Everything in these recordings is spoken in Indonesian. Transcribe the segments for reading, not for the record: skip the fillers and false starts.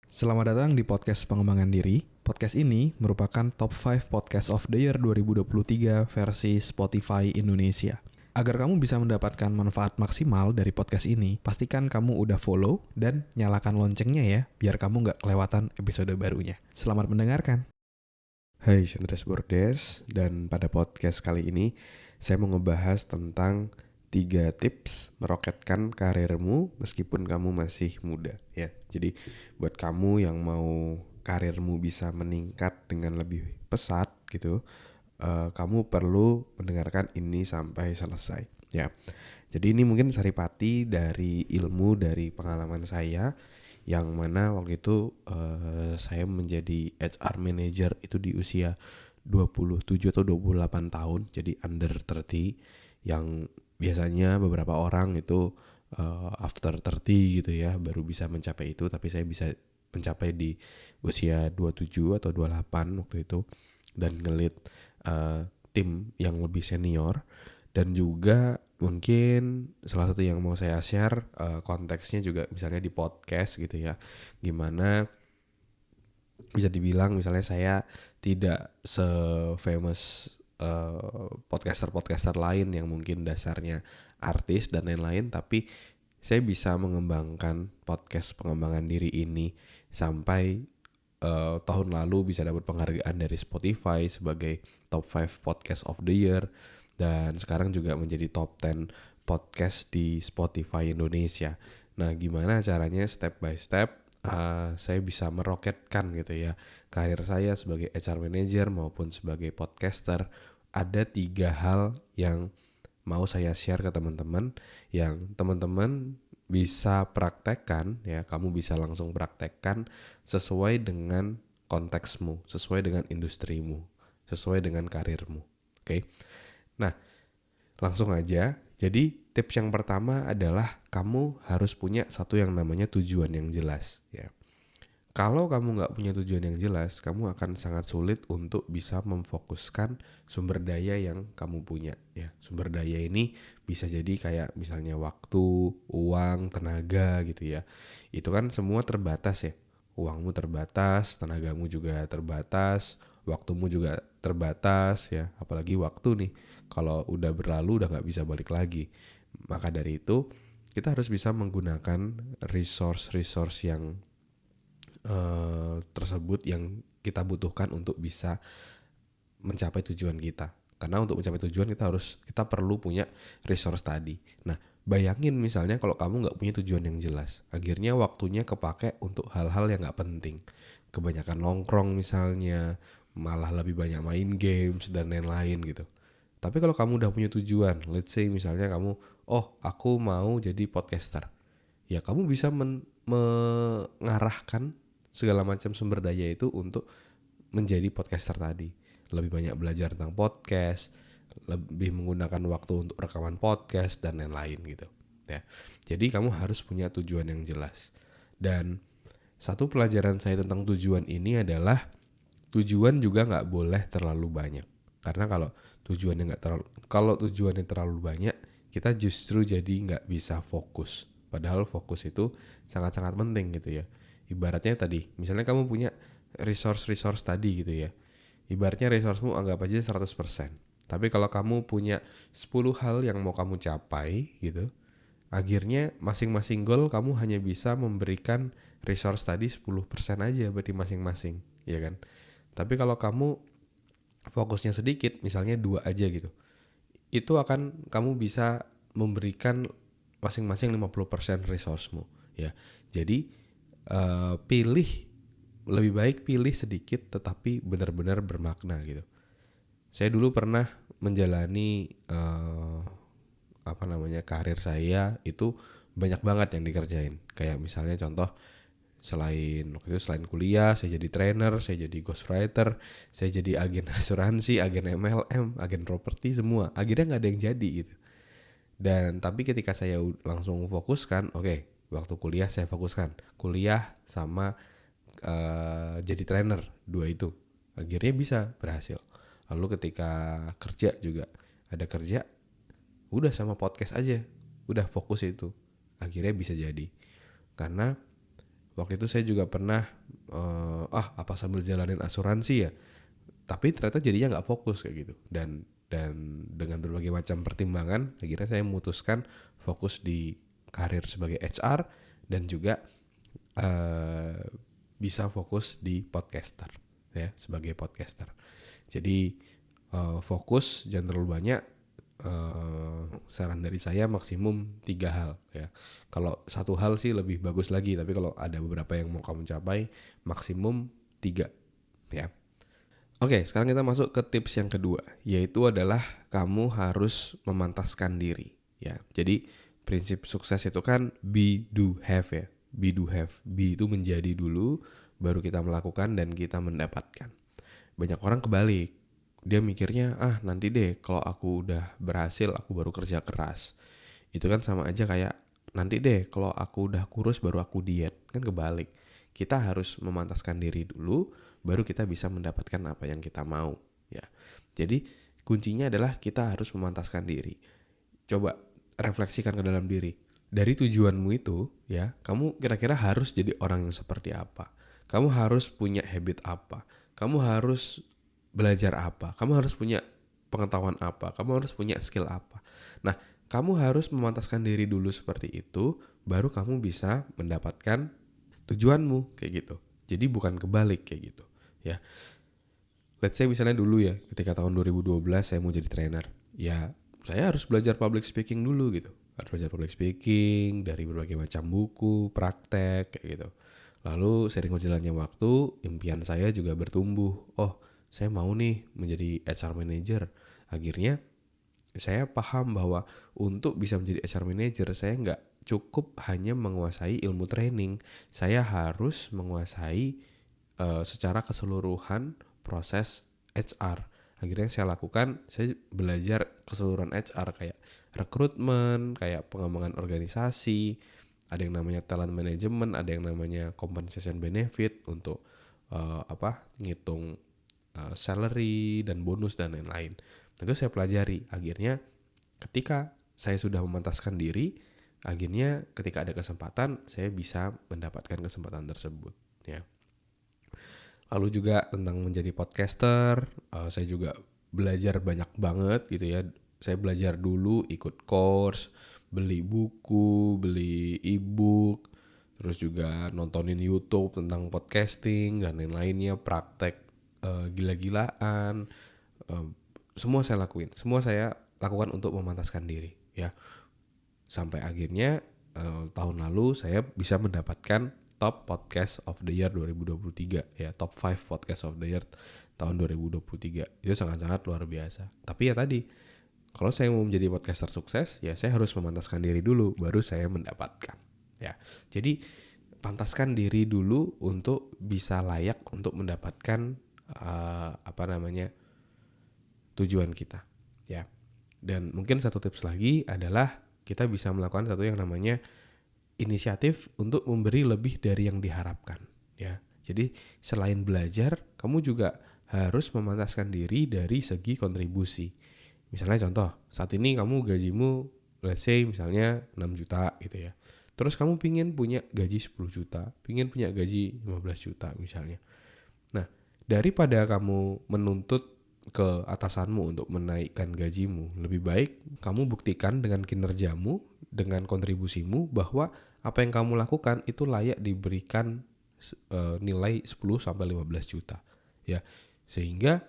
Selamat datang di podcast pengembangan diri. Podcast ini merupakan top 5 podcast of the year 2023 versi Spotify Indonesia. Agar kamu bisa mendapatkan manfaat maksimal dari podcast ini, pastikan kamu udah follow dan nyalakan loncengnya ya, biar kamu nggak kelewatan episode barunya. Selamat mendengarkan. Hai, saya Andres Bordes, dan pada podcast kali ini saya mau ngebahas tentang 3 tips meroketkan karirmu meskipun kamu masih muda ya. Jadi buat kamu yang mau karirmu bisa meningkat dengan lebih pesat gitu, kamu perlu mendengarkan ini sampai selesai ya. Jadi ini mungkin saripati dari ilmu dari pengalaman saya, yang mana waktu itu saya menjadi HR manager itu di usia 27 atau 28 tahun, jadi under 30, yang biasanya beberapa orang itu after 30 gitu ya baru bisa mencapai itu, tapi saya bisa mencapai di usia 27 atau 28 waktu itu, dan ngelit tim yang lebih senior. Dan juga mungkin salah satu yang mau saya share konteksnya juga misalnya di podcast gitu ya, gimana bisa dibilang misalnya saya tidak se-famous podcaster-podcaster lain yang mungkin dasarnya artis dan lain-lain, tapi saya bisa mengembangkan podcast pengembangan diri ini sampai tahun lalu bisa dapat penghargaan dari Spotify sebagai top 5 podcast of the year, dan sekarang juga menjadi top 10 podcast di Spotify Indonesia. Nah, gimana caranya step by step saya bisa meroketkan gitu ya karir saya sebagai HR manager maupun sebagai podcaster. Ada 3 hal yang mau saya share ke teman-teman, yang teman-teman bisa praktekkan ya, kamu bisa langsung praktekkan sesuai dengan konteksmu, sesuai dengan industrimu, sesuai dengan karirmu. Oke. Nah, langsung aja. Jadi tips yang pertama adalah kamu harus punya satu yang namanya tujuan yang jelas ya. Kalau kamu nggak punya tujuan yang jelas, kamu akan sangat sulit untuk bisa memfokuskan sumber daya yang kamu punya ya. Sumber daya ini bisa jadi kayak misalnya waktu, uang, tenaga gitu ya. Itu kan semua terbatas ya. Uangmu terbatas, tenagamu juga terbatas, waktumu juga terbatas ya. Apalagi waktu nih, kalau udah berlalu udah nggak bisa balik lagi. Maka dari itu kita harus bisa menggunakan resource yang tersebut yang kita butuhkan untuk bisa mencapai tujuan kita. Karena untuk mencapai tujuan kita perlu punya resource tadi. Nah, bayangin misalnya kalau kamu nggak punya tujuan yang jelas, akhirnya waktunya kepake untuk hal-hal yang nggak penting. Kebanyakan nongkrong misalnya, malah lebih banyak main games dan lain-lain gitu. Tapi kalau kamu udah punya tujuan, let's say misalnya kamu, aku mau jadi podcaster. Ya kamu bisa mengarahkan segala macam sumber daya itu untuk menjadi podcaster tadi. Lebih banyak belajar tentang podcast, lebih menggunakan waktu untuk rekaman podcast dan lain-lain gitu ya. Jadi kamu harus punya tujuan yang jelas. Dan satu pelajaran saya tentang tujuan ini adalah tujuan juga nggak boleh terlalu banyak. Karena kalau tujuannya terlalu banyak, kita justru jadi nggak bisa fokus. Padahal fokus itu sangat-sangat penting gitu ya. Ibaratnya tadi, misalnya kamu punya resource tadi gitu ya. Ibaratnya resourcemu anggap aja 100%. Tapi kalau kamu punya 10 hal yang mau kamu capai gitu, akhirnya masing-masing goal kamu hanya bisa memberikan resource tadi 10% aja berarti masing-masing, ya kan? Tapi kalau kamu fokusnya sedikit, misalnya 2 aja gitu, itu akan kamu bisa memberikan masing-masing 50% resourcemu ya. Jadi lebih baik pilih sedikit tetapi benar-benar bermakna gitu. Saya dulu pernah menjalani karir saya itu banyak banget yang dikerjain. Kayak misalnya contoh, selain kuliah, saya jadi trainer, saya jadi ghostwriter, saya jadi agen asuransi, agen MLM, agen properti, semua. Akhirnya nggak ada yang jadi gitu. Dan tapi ketika saya langsung fokuskan, waktu kuliah saya fokuskan kuliah sama jadi trainer, 2 itu. Akhirnya bisa berhasil. Lalu ketika kerja juga, ada kerja, udah sama podcast aja, udah fokus itu. Akhirnya bisa jadi. Karena Waktu itu saya juga pernah apa sambil jalanin asuransi ya, tapi ternyata jadinya nggak fokus kayak gitu. Dan dengan berbagai macam pertimbangan akhirnya saya memutuskan fokus di karir sebagai HR dan juga bisa fokus di podcaster ya, sebagai podcaster. Jadi fokus jangan terlalu banyak. Saran dari saya maksimum 3 hal ya. Kalau satu hal sih lebih bagus lagi, tapi kalau ada beberapa yang mau kamu capai maksimum 3 ya. Oke, sekarang kita masuk ke tips yang kedua, yaitu adalah kamu harus memantaskan diri ya. Jadi prinsip sukses itu kan be do have ya. Be do have. Be itu menjadi dulu, baru kita melakukan dan kita mendapatkan. Banyak orang kebalik. Dia mikirnya, nanti deh kalau aku udah berhasil aku baru kerja keras. Itu kan sama aja kayak nanti deh kalau aku udah kurus baru aku diet. Kan kebalik. Kita harus memantaskan diri dulu, baru kita bisa mendapatkan apa yang kita mau ya. Jadi kuncinya adalah kita harus memantaskan diri. Coba refleksikan ke dalam diri. Dari tujuanmu itu ya, kamu kira-kira harus jadi orang yang seperti apa? Kamu harus punya habit apa? Kamu harus belajar apa? Kamu harus punya pengetahuan apa? Kamu harus punya skill apa? Nah, kamu harus memantaskan diri dulu seperti itu, baru kamu bisa mendapatkan tujuanmu kayak gitu. Jadi bukan kebalik kayak gitu, ya. Let's say misalnya dulu ya, ketika tahun 2012 saya mau jadi trainer. Ya, saya harus belajar public speaking dulu gitu. Harus belajar public speaking dari berbagai macam buku, praktek kayak gitu. Lalu sering berjalannya waktu, impian saya juga bertumbuh. Oh, saya mau nih menjadi HR manager. Akhirnya saya paham bahwa untuk bisa menjadi HR manager saya nggak cukup hanya menguasai ilmu training. Saya harus menguasai secara keseluruhan proses HR. Akhirnya saya lakukan, saya belajar keseluruhan HR kayak rekrutmen, kayak pengembangan organisasi, ada yang namanya talent management, ada yang namanya compensation benefit untuk ngitung salary dan bonus dan lain-lain. Itu saya pelajari. Akhirnya ketika saya sudah memantaskan diri, akhirnya ketika ada kesempatan saya bisa mendapatkan kesempatan tersebut ya. Lalu juga tentang menjadi podcaster, saya juga belajar banyak banget gitu ya. Saya belajar dulu ikut course, beli buku, beli e-book, terus juga nontonin YouTube tentang podcasting dan lain-lainnya, praktek gila-gilaan, semua saya lakuin, semua saya lakukan untuk memantaskan diri ya. Sampai akhirnya tahun lalu saya bisa mendapatkan top podcast of the year 2023 ya, top 5 podcast of the year tahun 2023. Itu sangat-sangat luar biasa. Tapi ya tadi, kalau saya mau menjadi podcaster sukses ya saya harus memantaskan diri dulu baru saya mendapatkan ya. Jadi pantaskan diri dulu untuk bisa layak untuk mendapatkan tujuan kita ya. Dan mungkin satu tips lagi adalah kita bisa melakukan satu yang namanya inisiatif untuk memberi lebih dari yang diharapkan ya. Jadi selain belajar, kamu juga harus memantaskan diri dari segi kontribusi. Misalnya contoh, saat ini kamu gajimu let's say misalnya 6 juta gitu ya. Terus kamu pingin punya gaji 10 juta, pingin punya gaji 15 juta misalnya. Nah, daripada kamu menuntut ke atasanmu untuk menaikkan gajimu, lebih baik kamu buktikan dengan kinerjamu, dengan kontribusimu bahwa apa yang kamu lakukan itu layak diberikan nilai 10-15 juta ya. Sehingga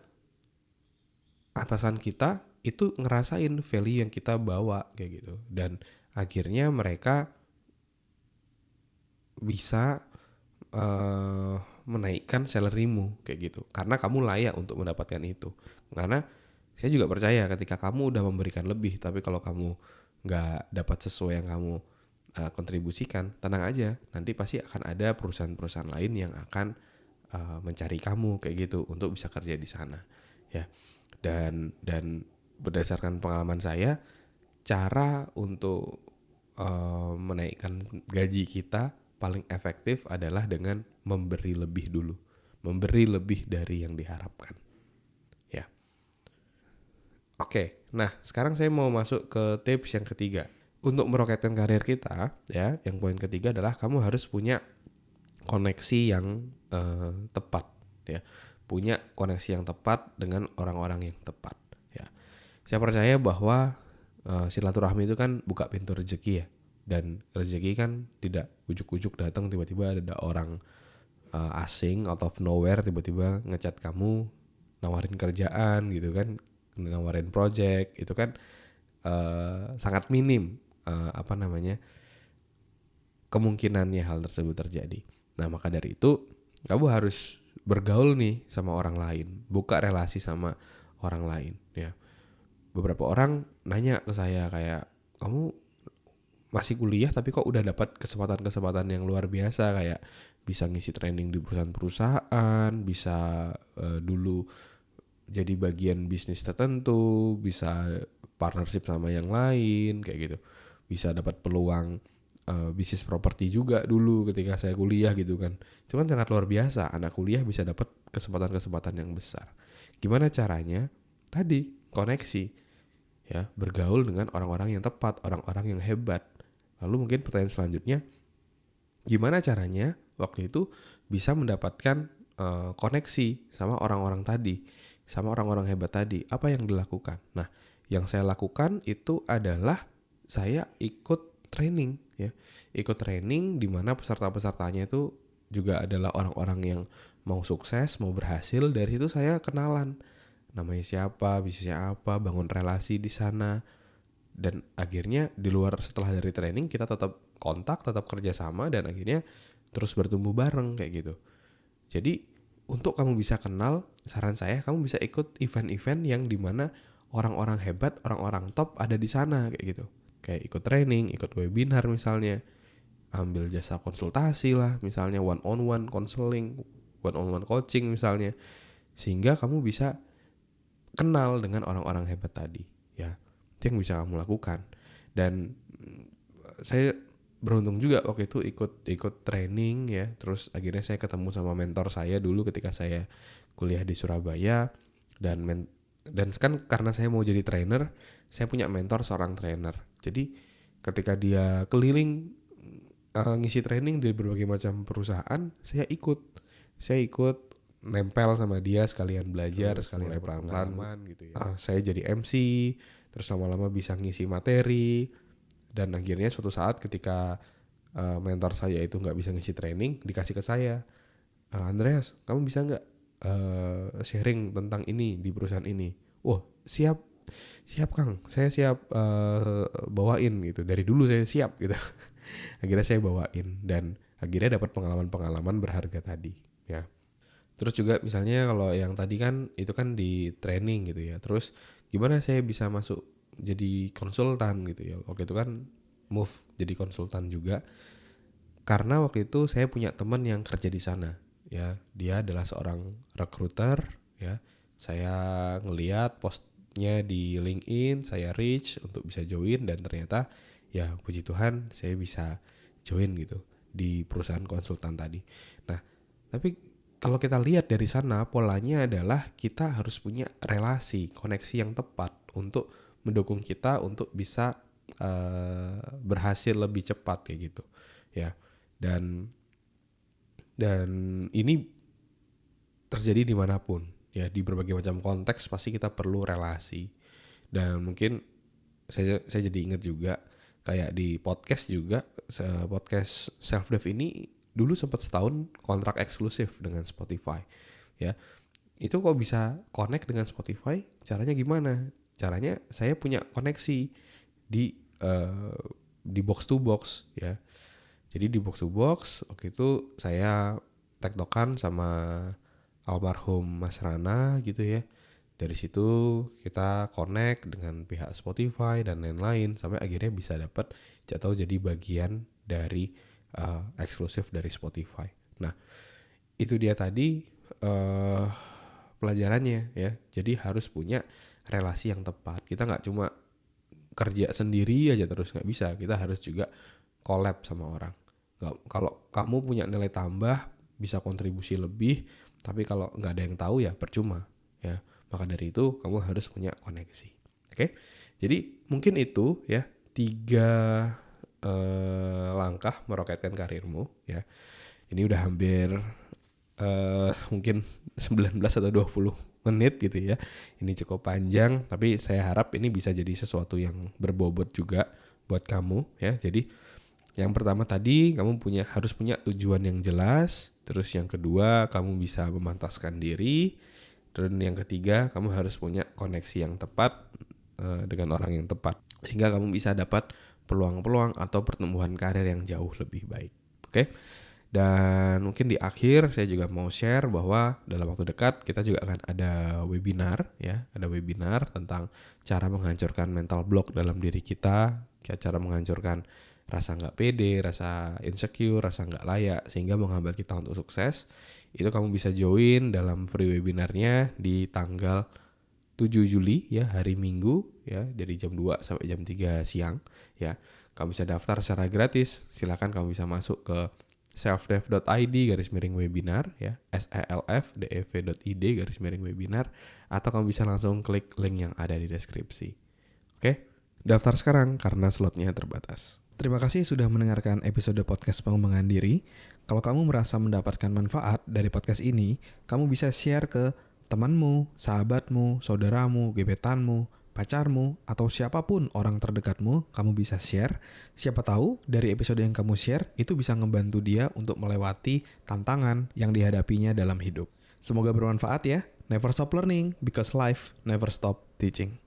atasan kita itu ngerasain value yang kita bawa kayak gitu. Dan akhirnya mereka bisa menaikkan salarymu kayak gitu. Karena kamu layak untuk mendapatkan itu. Karena saya juga percaya ketika kamu udah memberikan lebih, tapi kalau kamu nggak dapat sesuai yang kamu kontribusikan, tenang aja, nanti pasti akan ada perusahaan-perusahaan lain yang akan mencari kamu kayak gitu untuk bisa kerja di sana ya. Dan berdasarkan pengalaman saya, cara untuk menaikkan gaji kita paling efektif adalah dengan memberi lebih dulu, memberi lebih dari yang diharapkan ya. Oke, nah sekarang saya mau masuk ke tips yang ketiga. Untuk meroketkan karir kita ya, yang poin ketiga adalah kamu harus punya koneksi yang tepat ya, punya koneksi yang tepat dengan orang-orang yang tepat ya. Saya percaya bahwa silaturahmi itu kan buka pintu rezeki ya, dan rezeki kan tidak ujuk-ujuk datang tiba-tiba ada orang asing out of nowhere tiba-tiba ngechat kamu nawarin kerjaan gitu kan, nawarin project, itu kan sangat minim kemungkinannya hal tersebut terjadi. Nah, maka dari itu kamu harus bergaul nih sama orang lain, buka relasi sama orang lain ya. Beberapa orang nanya ke saya kayak, kamu masih kuliah tapi kok udah dapat kesempatan-kesempatan yang luar biasa, kayak bisa ngisi training di perusahaan-perusahaan, bisa dulu jadi bagian bisnis tertentu, bisa partnership sama yang lain kayak gitu, bisa dapat peluang bisnis properti juga dulu ketika saya kuliah gitu kan. Itu kan sangat luar biasa, anak kuliah bisa dapat kesempatan-kesempatan yang besar. Gimana caranya? Tadi koneksi ya, bergaul dengan orang-orang yang tepat, orang-orang yang hebat. Lalu mungkin pertanyaan selanjutnya, gimana caranya waktu itu bisa mendapatkan koneksi sama orang-orang tadi, sama orang-orang hebat tadi? Apa yang dilakukan? Nah, yang saya lakukan itu adalah saya ikut training ya. Ikut training di mana peserta-pesertanya itu juga adalah orang-orang yang mau sukses, mau berhasil. Dari situ saya kenalan, namanya siapa, bisnisnya apa, bangun relasi di sana. Dan akhirnya di luar, setelah dari training kita tetap kontak, tetap kerjasama, dan akhirnya terus bertumbuh bareng kayak gitu. Jadi untuk kamu bisa kenal, saran saya kamu bisa ikut event-event yang dimana orang-orang hebat, orang-orang top ada di sana kayak gitu. Kayak ikut training, ikut webinar misalnya, ambil jasa konsultasi lah misalnya, one-on-one counseling, one-on-one coaching misalnya, sehingga kamu bisa kenal dengan orang-orang hebat tadi ya. Itu yang bisa kamu lakukan. Dan saya beruntung juga waktu itu ikut training ya, terus akhirnya saya ketemu sama mentor saya dulu ketika saya kuliah di Surabaya, dan kan karena saya mau jadi trainer, saya punya mentor seorang trainer. Jadi ketika dia keliling ngisi training di berbagai macam perusahaan, saya ikut nempel sama dia, sekalian belajar, sekalian pengalaman gitu ya. Saya jadi MC, terus lama-lama bisa ngisi materi, dan akhirnya suatu saat ketika mentor saya itu nggak bisa ngisi training, dikasih ke saya, Andreas, kamu bisa nggak sharing tentang ini di perusahaan ini? Wah, siap Kang, saya siap bawain gitu. Dari dulu saya siap gitu. Akhirnya saya bawain, dan akhirnya dapat pengalaman-pengalaman berharga tadi ya. Terus juga misalnya kalau yang tadi kan itu kan di training gitu ya. Terus gimana saya bisa masuk jadi konsultan gitu ya. Waktu itu kan move jadi konsultan juga, karena waktu itu saya punya teman yang kerja di sana ya. Dia adalah seorang recruiter ya. Saya ngelihat postnya di LinkedIn, saya reach untuk bisa join, dan ternyata ya puji Tuhan saya bisa join gitu di perusahaan konsultan tadi. Nah, tapi kalau kita lihat dari sana, polanya adalah kita harus punya relasi, koneksi yang tepat untuk mendukung kita untuk bisa berhasil lebih cepat kayak gitu ya. Dan ini terjadi dimanapun ya, di berbagai macam konteks pasti kita perlu relasi. Dan mungkin saya jadi ingat juga kayak di podcast juga, podcast self dev ini dulu sempat setahun kontrak eksklusif dengan Spotify ya. Itu kok bisa connect dengan Spotify, caranya gimana? Caranya saya punya koneksi di box to box ya. Jadi di box to box waktu itu saya tektokan sama almarhum Mas Rana gitu ya. Dari situ kita connect dengan pihak Spotify dan lain-lain, sampai akhirnya bisa dapat jatuh jadi bagian dari eksklusif dari Spotify. Nah, itu dia tadi pelajarannya ya. Jadi harus punya relasi yang tepat. Kita nggak cuma kerja sendiri aja terus, nggak bisa. Kita harus juga collab sama orang. Kalau kamu punya nilai tambah, bisa kontribusi lebih, tapi kalau nggak ada yang tahu ya percuma ya. Maka dari itu kamu harus punya koneksi. Oke? Jadi mungkin itu ya 3 langkah meroketkan karirmu ya. Ini udah hampir mungkin 19 atau 20 menit gitu ya. Ini cukup panjang, tapi saya harap ini bisa jadi sesuatu yang berbobot juga buat kamu ya. Jadi yang pertama tadi kamu harus punya tujuan yang jelas. Terus yang kedua kamu bisa memantaskan diri. Dan yang ketiga kamu harus punya koneksi yang tepat dengan orang yang tepat. Sehingga kamu bisa dapat peluang-peluang atau pertumbuhan karir yang jauh lebih baik. Oke? Dan mungkin di akhir saya juga mau share bahwa dalam waktu dekat kita juga akan ada webinar ya, ada webinar tentang cara menghancurkan mental block dalam diri kita, cara menghancurkan rasa nggak pede, rasa insecure, rasa nggak layak sehingga menghambat kita untuk sukses. Itu kamu bisa join dalam free webinarnya di tanggal 7 Juli ya, hari Minggu ya, dari jam 2 sampai jam 3 siang ya. Kamu bisa daftar secara gratis. Silakan kamu bisa masuk ke selfdev.id/webinar ya, selfdev.id/webinar, atau kamu bisa langsung klik link yang ada di deskripsi. Oke, daftar sekarang karena slotnya terbatas. Terima kasih sudah mendengarkan episode podcast pengembangan diri. Kalau kamu merasa mendapatkan manfaat dari podcast ini, kamu bisa share ke temanmu, sahabatmu, saudaramu, gebetanmu, pacarmu, atau siapapun orang terdekatmu, kamu bisa share. Siapa tahu dari episode yang kamu share itu bisa ngebantu dia untuk melewati tantangan yang dihadapinya dalam hidup. Semoga bermanfaat ya. Never stop learning because life never stop teaching.